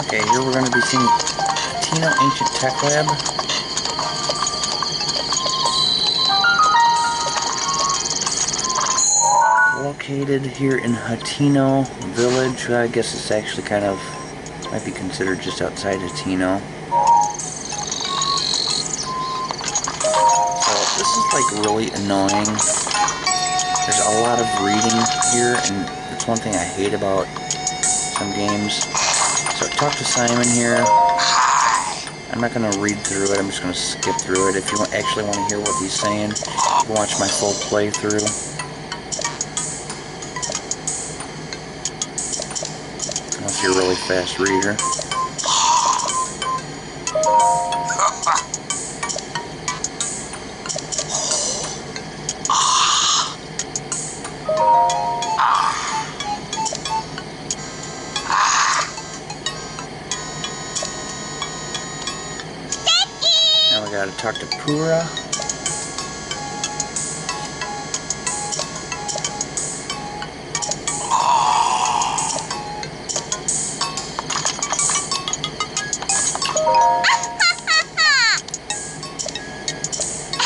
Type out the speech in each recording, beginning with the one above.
Okay, here we're going to be seeing Hateno Ancient Tech Lab. Located here in Hateno Village. I guess it's actually kind of, might be considered just outside Hateno. So this is like really annoying. There's a lot of reading here, and it's one thing I hate about some games. So talk to Simon here. I'm not going to read through it, I'm just going to skip through it. If you actually want to hear what he's saying, you can watch my full playthrough. Unless you're a really fast reader. Now we gotta talk to Pura.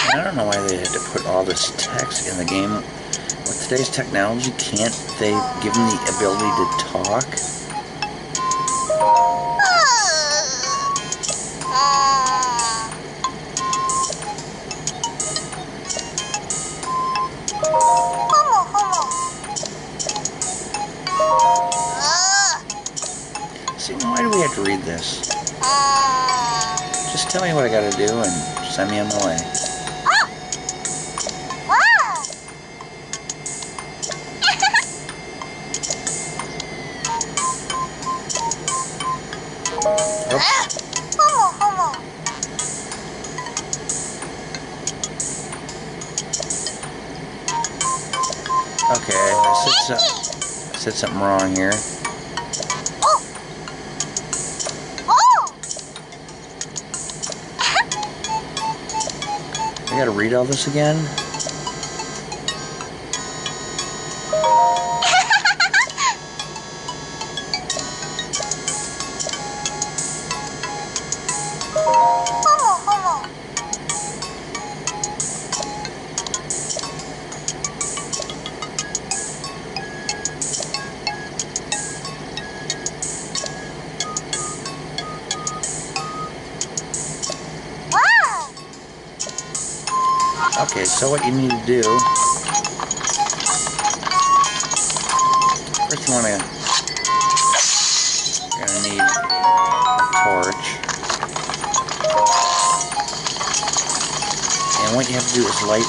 I don't know why they had to put all this text in the game. With today's technology, can't they give them the ability to talk? See, why do we have to read this? Just tell me what I gotta do and send me on my way. Oops. Okay, I said something wrong here. I gotta read all this again? Okay, so what you need to do, first you're gonna need a torch, and what you have to do is light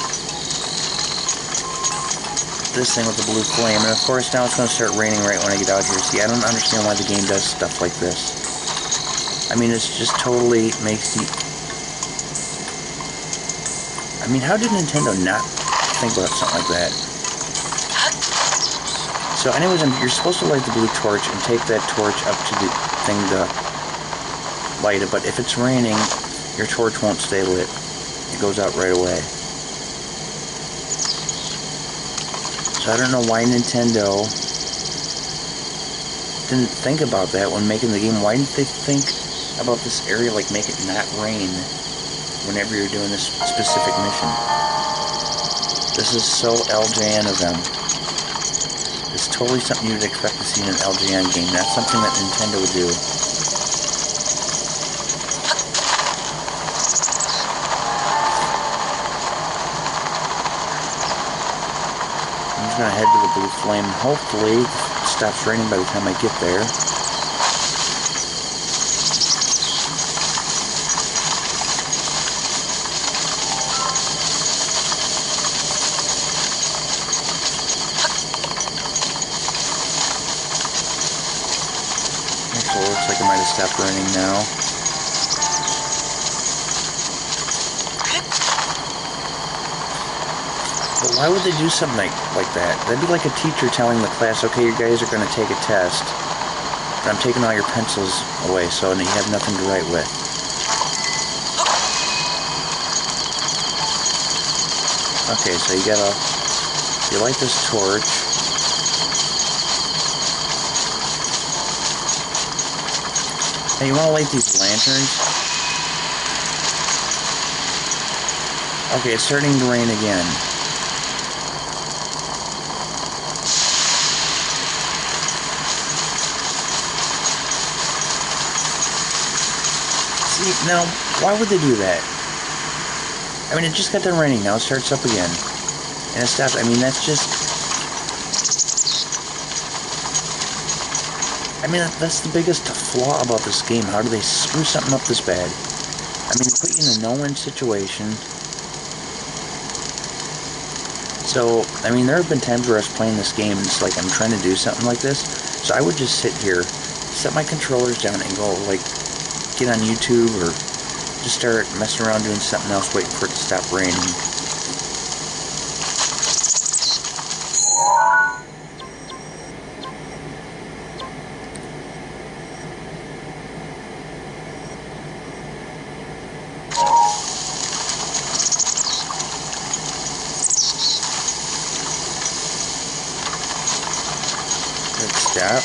this thing with the blue flame, and of course now it's going to start raining right when I get out here. See, I don't understand why the game does stuff like this. I mean, it's just totally makes you... I mean, how did Nintendo not think about something like that? So anyways, you're supposed to light the blue torch and take that torch up to the thing to light it, but if it's raining, your torch won't stay lit. It goes out right away. So I don't know why Nintendo didn't think about that when making the game. Why didn't they think about this area, like make it not rain whenever you're doing this specific mission? This is so LJN of them. It's totally something you'd expect to see in an LJN game. That's something that Nintendo would do. I'm just going to head to the blue flame. Hopefully it stops raining by the time I get there. Actually, it looks like it might have stopped raining now. But why would they do something like that? That'd be like a teacher telling the class, okay, you guys are going to take a test, but I'm taking all your pencils away, so you have nothing to write with. Okay, so you light this torch. Hey, you want to light these lanterns? Okay, it's starting to rain again. See, now, why would they do that? I mean, it just got done raining, now it starts up again. And it stopped. I mean, that's just... I mean, that's the biggest flaw about this game. How do they screw something up this bad? I mean, they put you in a no-win situation. So, I mean, there have been times where I was playing this game and it's like I'm trying to do something like this. So I would just sit here, set my controllers down and go, like, get on YouTube or just start messing around doing something else, waiting for it to stop raining. Stop.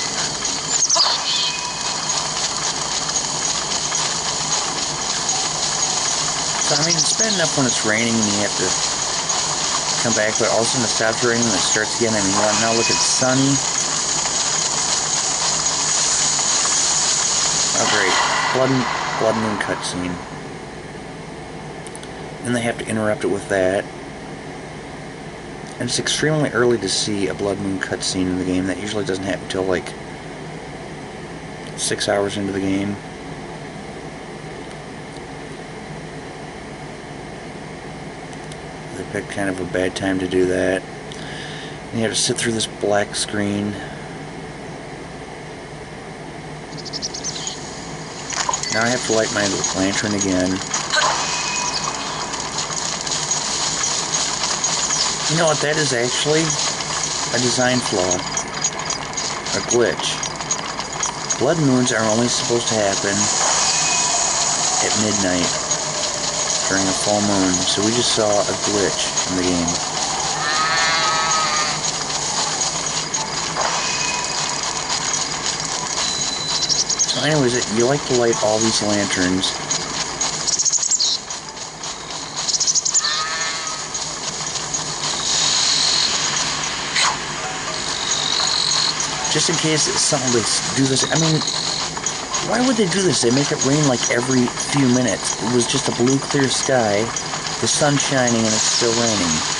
So, I mean, it's bad enough when it's raining and you have to come back, but all of a sudden it stops raining and it starts again. I mean, now look, it's sunny. Oh, great. Blood moon cutscene. Then they have to interrupt it with that. And it's extremely early to see a Blood Moon cutscene in the game. That usually doesn't happen until like 6 hours into the game. They picked kind of a bad time to do that. And you have to sit through this black screen. Now I have to light my lantern again. You know what, that is actually a design flaw, a glitch. Blood moons are only supposed to happen at midnight during a full moon, so we just saw a glitch in the game. So anyways, you like to light all these lanterns. Just in case somebody do this. I mean, why would they do this? They make it rain like every few minutes. It was just a blue, clear sky, the sun's shining, and it's still raining.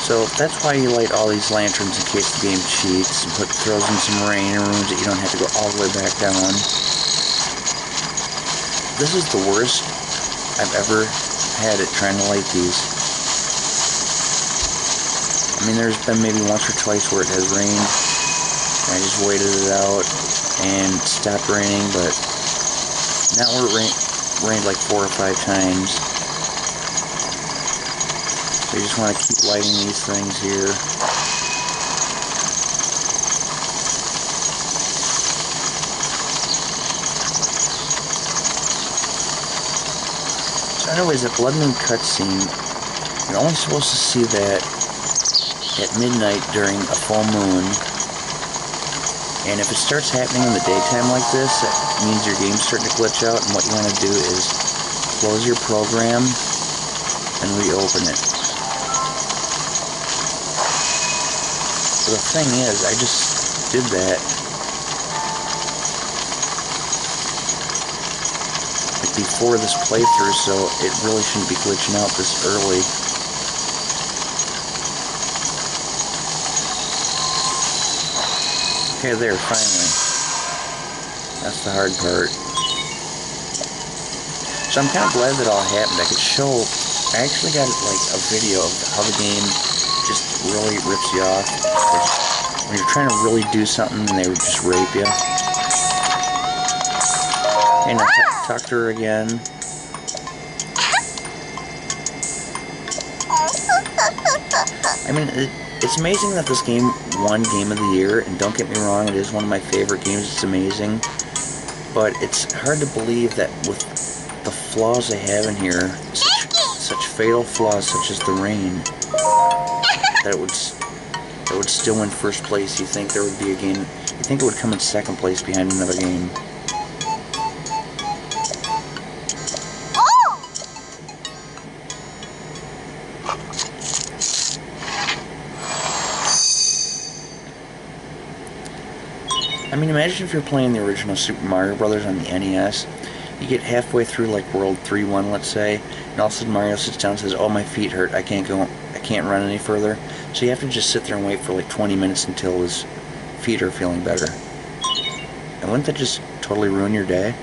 So that's why you light all these lanterns in case the game cheats and throws in some rain and ruins it. You don't have to go all the way back down. This is the worst I've ever had at trying to light these. I mean, there's been maybe once or twice where it has rained, and I just waited it out and it stopped raining, but not where it rained like 4 or 5 times. So you just want to keep lighting these things here. So anyways, the Blood Moon cutscene, you're only supposed to see that at midnight during a full moon. And if it starts happening in the daytime like this, that means your game's starting to glitch out, and what you want to do is close your program and reopen it. So the thing is, I just did that like before this playthrough, so it really shouldn't be glitching out this early. Okay, there, finally. That's the hard part. So I'm kind of glad that all happened. I could show, I actually got like a video of how the game just really rips you off. When you're trying to really do something and they would just rape you. Okay, now talk to her again. I mean, it's amazing that this game won Game of the Year, and don't get me wrong, it is one of my favorite games, it's amazing, but it's hard to believe that with the flaws they have in here, such fatal flaws such as the rain, that it would still win first place. You think there would be a game, you think it would come in second place behind another game. I mean, imagine if you're playing the original Super Mario Brothers on the NES. You get halfway through, like World 3-1, let's say, and all of a sudden Mario sits down and says, "Oh, my feet hurt. I can't run any further." So you have to just sit there and wait for like 20 minutes until his feet are feeling better. And wouldn't that just totally ruin your day?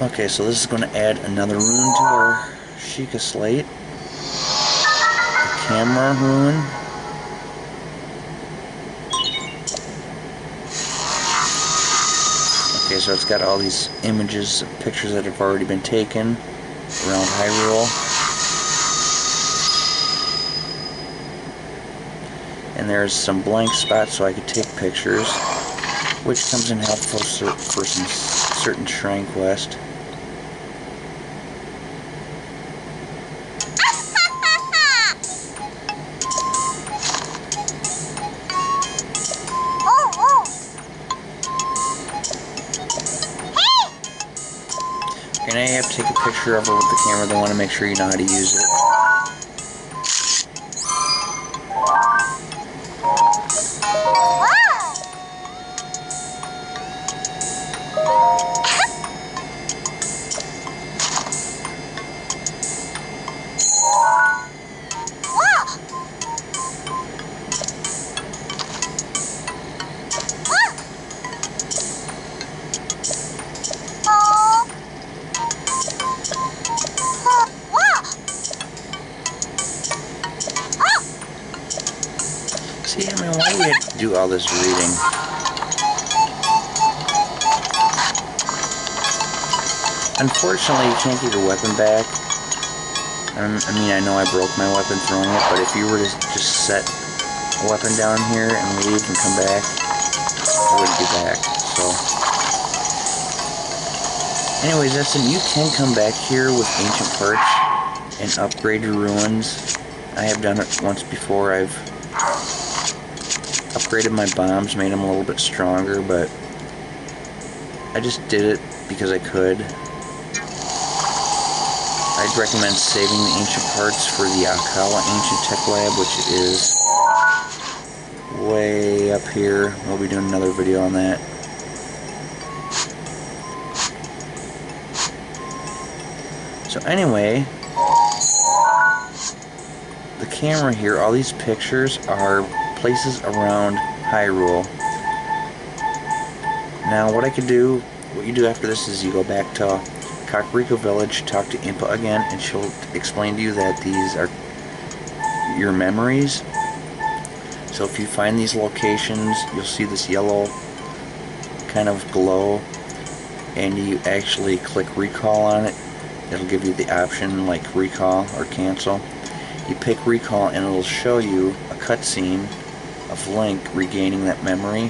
Okay, so this is going to add another rune to our Sheikah slate. The camera rune. Okay, so it's got all these images, pictures that have already been taken around Hyrule. And there's some blank spots so I could take pictures, which comes in helpful for some certain shrine quest. And now you have to take a picture of her with the camera. They want to make sure you know how to use it. See, I mean, why do we have to do all this reading? Unfortunately, you can't get your weapon back. I mean, I know I broke my weapon throwing it, but if you were to just set a weapon down here and leave and come back, it wouldn't be back. So, anyways, listen, you can come back here with ancient parts and upgrade your ruins. I have done it once before. I've upgraded my bombs, made them a little bit stronger, but I just did it because I could. I'd recommend saving the ancient parts for the Alcala Ancient Tech Lab, which is way up here. We'll be doing another video on that. So anyway, the camera here, all these pictures are places around Hyrule. Now what I could do, what you do after this is you go back to Kakariko Village, talk to Impa again, and she'll explain to you that these are your memories. So if you find these locations, you'll see this yellow kind of glow, and you actually click recall on it. It'll give you the option like recall or cancel. You pick recall and it'll show you a cutscene of Link regaining that memory.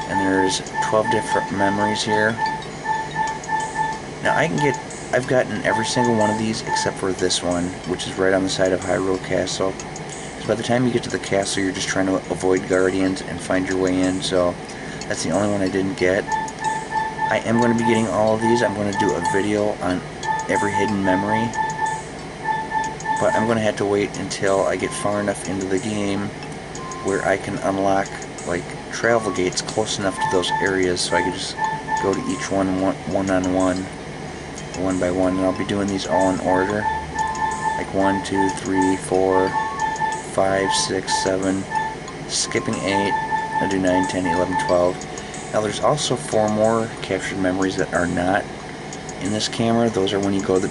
And there's 12 different memories here. Now I've gotten every single one of these except for this one, which is right on the side of Hyrule Castle. So by the time you get to the castle, you're just trying to avoid guardians and find your way in, so that's the only one I didn't get. I am going to be getting all of these. I'm going to do a video on every hidden memory, but I'm going to have to wait until I get far enough into the game where I can unlock like travel gates close enough to those areas so I can just go to each one one-on-one, one by one, and I'll be doing these all in order, like 1, 2, 3, 4, 5, 6, 7, skipping 8, I'll do 9, 10, 11, 12. Now there's also 4 more captured memories that are not in this camera. Those are when you go to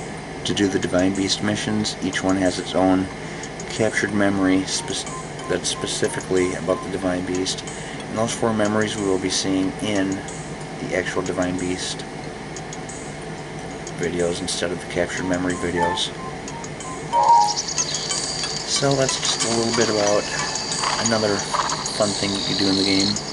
do the Divine Beast missions. Each one has its own captured memory that's specifically about the Divine Beast. And those 4 memories we will be seeing in the actual Divine Beast videos instead of the captured memory videos. So that's just a little bit about another fun thing you can do in the game.